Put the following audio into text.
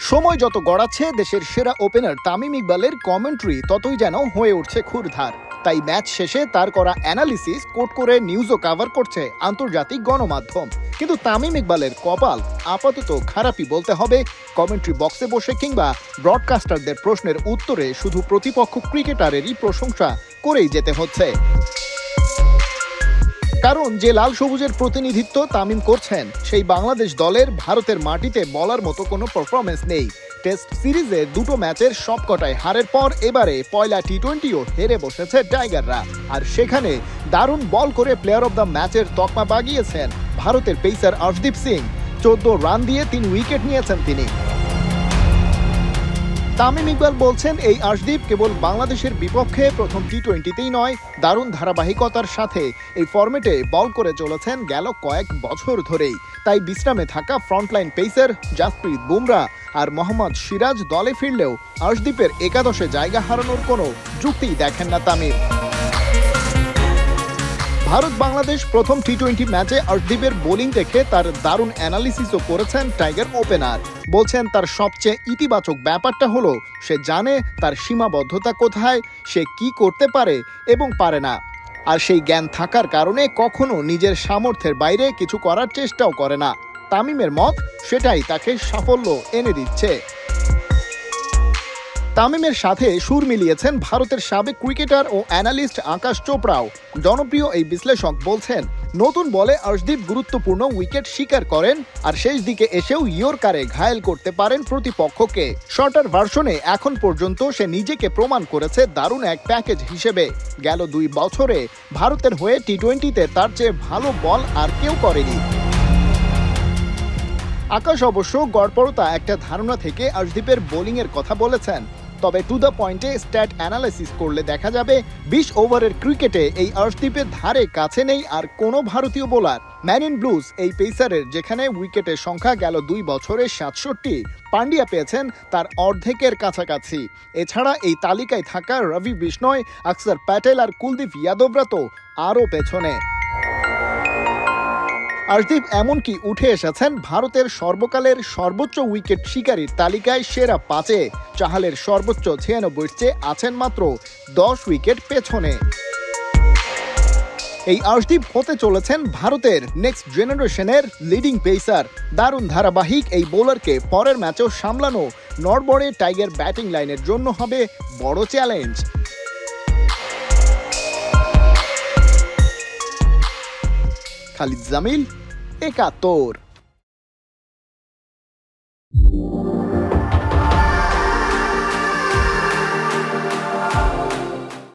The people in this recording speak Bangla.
সময় যত গড়াচ্ছে দেশের সেরা ওপেনার তামিম ইকবালের কমেন্ট্রি ততই যেন হয়ে উঠছে ক্ষুরধার। তাই ম্যাচ শেষে তার করা অ্যানালিসিস কোট করে নিউজও কভার করছে আন্তর্জাতিক গণমাধ্যম। কিন্তু তামিম ইকবালের কপাল আপাতত খারাপই বলতে হবে। কমেন্ট্রি বক্সে বসে কিংবা ব্রডকাস্টারদের প্রশ্নের উত্তরে শুধু প্রতিপক্ষ ক্রিকেটারেরই প্রশংসা করেই যেতে হচ্ছে। কারণ যে লাল সবুজের প্রতিনিধিত্ব তামিম করছেন সেই বাংলাদেশ দলের ভারতের মাটিতে বলার মতো কোনো পারফরমেন্স নেই। টেস্ট সিরিজে দুটো ম্যাচের সবকটাই হারের পর এবারে পয়লা টি-20ও হেরে বসেছে টাইগাররা। আর সেখানে দারুণ বল করে প্লেয়ার অব দ্য ম্যাচের তকমা বাগিয়েছেন ভারতের পেসার আর্শদীপ সিং। 14 রান দিয়ে 3 উইকেট নিয়েছেন তিনি। তামিম ইকবাল বলছেন, এই আর্শদীপ কেবল বাংলাদেশের বিপক্ষে প্রথম টি-20তেই নয়, দারুণ ধারাবাহিকতার সাথে এই ফরম্যাটে বল করে চলেছেন গেল কয়েক বছর ধরেই। তাই বিশ্রামে থাকা ফ্রন্টলাইন পেসার জাসপ্রীত বুমরা আর মোহাম্মদ সিরাজ দলে ফিরলেও আর্শদীপের একাদশে জায়গা হারানোর কোনো যুক্তিই দেখেন না তামিম। ভারত বাংলাদেশ প্রথম টি-20 ম্যাচে আর্শদীপের বোলিং দেখে তার দারুণ অ্যানালিসিসও করেছেন টাইগার ওপেনার। বলছেন তার সবচেয়ে ইতিবাচক ব্যাপারটা হলো সে জানে তার সীমাবদ্ধতা কোথায়, সে কি করতে পারে এবং পারে না। আর সেই জ্ঞান থাকার কারণে কখনো নিজের সামর্থ্যের বাইরে কিছু করার চেষ্টাও করে না। তামিমের মত সেটাই তাকে সাফল্য এনে দিচ্ছে। তামিমের সাথে সুর মিলিয়েছেন ভারতের সাবেক ক্রিকেটার ও অ্যানালিস্ট আকাশ চোপড়াও। জনপ্রিয় এই বিশ্লেষক বলছেন, নতুন বলে আর্শদীপ গুরুত্বপূর্ণ উইকেট শিকার করেন আর শেষ দিকে এসেও ইয়র্কারে ঘায়েল করতে পারেন প্রতিপক্ষকে। শর্টার ভার্সনে এখন পর্যন্ত সে নিজেকে প্রমাণ করেছে দারুণ এক প্যাকেজ হিসেবে। গেল 2 বছরে ভারতের হয়ে টি-20তে তার চেয়ে ভালো বল আর কেউ করেনি। আকাশ অবশ্য গড়পড়তা একটা ধারণা থেকে আর্শদীপের বোলিংয়ের কথা বলেছেন। তবে টু দ্য পয়েন্টে স্ট্যাট অ্যানালাইসিস করলে দেখা যাবে 20 ওভারের ক্রিকেটে এই আর্শদীপের ধারে কাছে নেই আর কোনো ভারতীয় বোলার। ম্যান ইন ব্লুজ এই পেসারের যেখানে উইকেটের সংখ্যা গেল 2 বছরে 67, পান্ডিয়া পেয়েছেন তার অর্ধেকের কাছাকাছি। এছাড়া এই তালিকায় থাকা রবি বিষ্ণয়, আকসার প্যাটেল আর কুলদীপ যাদবরা তো আরও পেছনে। আর্শদীপ এমনকি উঠে এসেছেন ভারতের সর্বকালের সর্বোচ্চ উইকেট শিকারীর তালিকায় সেরা 5-এ। চাহালের সর্বোচ্চ 96-এর চেয়ে আছেন মাত্র 10 উইকেট পেছনে। এই আর্শদীপ হতে চলেছেন ভারতের নেক্সট জেনারেশনের লিডিং পেসার। দারুণ ধারাবাহিক এই বোলারকে পরের ম্যাচেও সামলানো নড়বড়ে টাইগার ব্যাটিং লাইনের জন্য হবে বড় চ্যালেঞ্জ। খালিদ জামিল, 71।